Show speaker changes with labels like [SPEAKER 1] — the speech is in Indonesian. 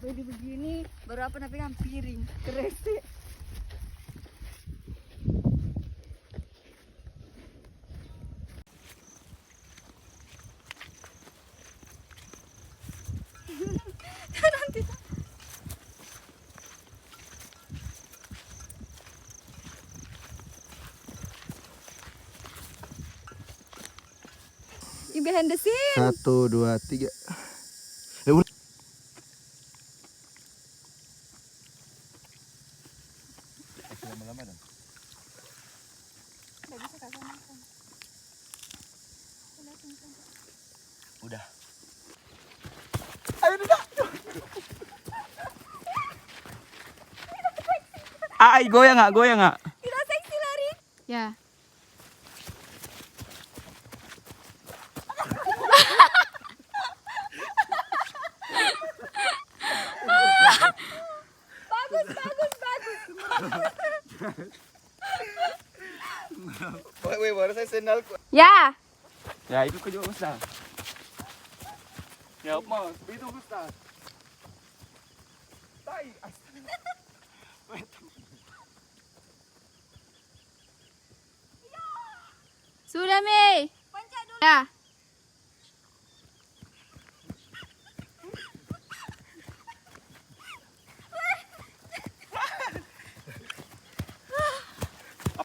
[SPEAKER 1] Jadi begini baru apa pegang piring kerese. Nanti behind the scene.
[SPEAKER 2] 1, 2, 3. Lama-lama dong. Udah. Ayo udah. Ai, goyang nggak?
[SPEAKER 1] Tidak seksi lari. Ya. Bagus.
[SPEAKER 2] Woi, baru saya sendalku.
[SPEAKER 1] Ya.
[SPEAKER 2] Ya, itu juga Ustaz. Ya, Mas, itu Ustaz. Tai.
[SPEAKER 1] Sudah, Mei. Pencet dulu. Ya.